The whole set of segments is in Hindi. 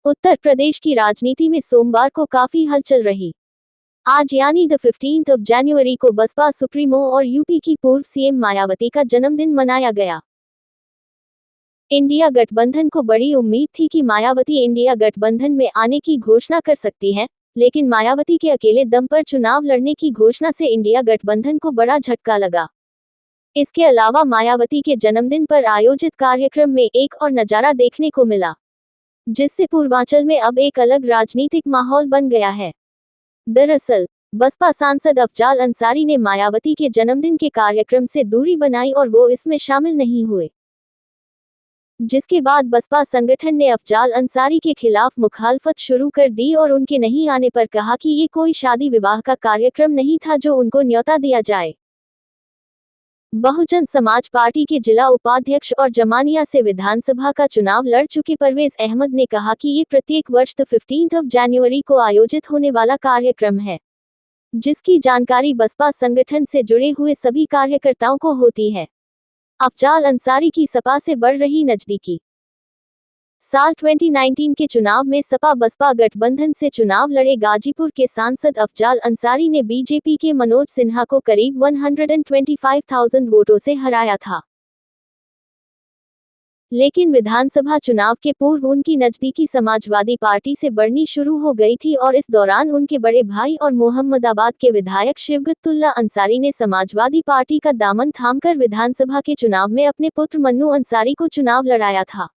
उत्तर प्रदेश की राजनीति में सोमवार को काफी हलचल रही। आज यानी द 15 जनवरी को बसपा सुप्रीमो और यूपी की पूर्व सीएम मायावती का जन्मदिन मनाया गया। इंडिया गठबंधन को बड़ी उम्मीद थी कि मायावती इंडिया गठबंधन में आने की घोषणा कर सकती हैं, लेकिन मायावती के अकेले दम पर चुनाव लड़ने की घोषणा से इंडिया गठबंधन को बड़ा झटका लगा। इसके अलावा मायावती के जन्मदिन पर आयोजित कार्यक्रम में एक और नजारा देखने को मिला, जिससे पूर्वांचल में अब एक अलग राजनीतिक माहौल बन गया है। दरअसल बसपा सांसद अफजाल अंसारी ने मायावती के जन्मदिन के कार्यक्रम से दूरी बनाई और वो इसमें शामिल नहीं हुए, जिसके बाद बसपा संगठन ने अफजाल अंसारी के खिलाफ मुखालफत शुरू कर दी और उनके नहीं आने पर कहा कि ये कोई शादी विवाह का कार्यक्रम नहीं था जो उनको न्योता दिया जाए। बहुजन समाज पार्टी के जिला उपाध्यक्ष और जमानिया से विधानसभा का चुनाव लड़ चुके परवेज अहमद ने कहा कि ये प्रत्येक वर्ष 15 जनवरी को आयोजित होने वाला कार्यक्रम है, जिसकी जानकारी बसपा संगठन से जुड़े हुए सभी कार्यकर्ताओं को होती है। अफजाल अंसारी की सपा से बढ़ रही नजदीकी। साल 2019 के चुनाव में सपा बसपा गठबंधन से चुनाव लड़े गाजीपुर के सांसद अफजाल अंसारी ने बीजेपी के मनोज सिन्हा को करीब 125,000 वोटों से हराया था, लेकिन विधानसभा चुनाव के पूर्व उनकी नजदीकी समाजवादी पार्टी से बढ़नी शुरू हो गई थी और इस दौरान उनके बड़े भाई और मोहम्मदाबाद के विधायक शिवगतुल्ला अंसारी ने समाजवादी पार्टी का दामन थामकर विधानसभा के चुनाव में अपने पुत्र मन्नू अंसारी को चुनाव लड़ाया था।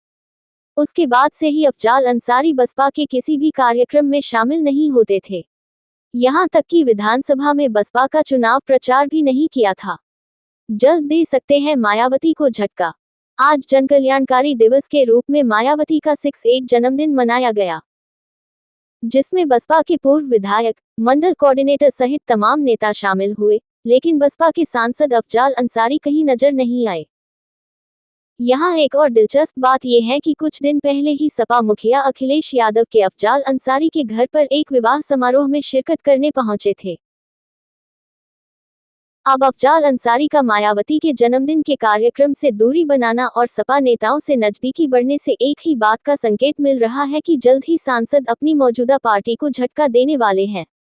उसके बाद से ही अफजाल अंसारी बसपा के किसी भी कार्यक्रम में शामिल नहीं होते थे, यहां तक कि विधानसभा में बसपा का चुनाव प्रचार भी नहीं किया था। जल्द दे सकते हैं मायावती को झटका। आज जनकल्याणकारी दिवस के रूप में मायावती का 68 जन्मदिन मनाया गया, जिसमें बसपा के पूर्व विधायक, मंडल कोऑर्डिनेटर सहित तमाम नेता शामिल हुए, लेकिन बसपा के सांसद अफजाल अंसारी कहीं नजर नहीं आए। यहाँ एक और दिलचस्प बात यह है कि कुछ दिन पहले ही सपा मुखिया अखिलेश यादव के अफजाल अंसारी के घर पर एक विवाह समारोह में शिरकत करने पहुंचे थे। अब अफजाल अंसारी का मायावती के जन्मदिन के कार्यक्रम से दूरी बनाना और सपा नेताओं से नजदीकी बढ़ने से एक ही बात का संकेत मिल रहा है कि जल्द ही सांसद अपनी मौजूदा पार्टी को झटका देने वाले हैं।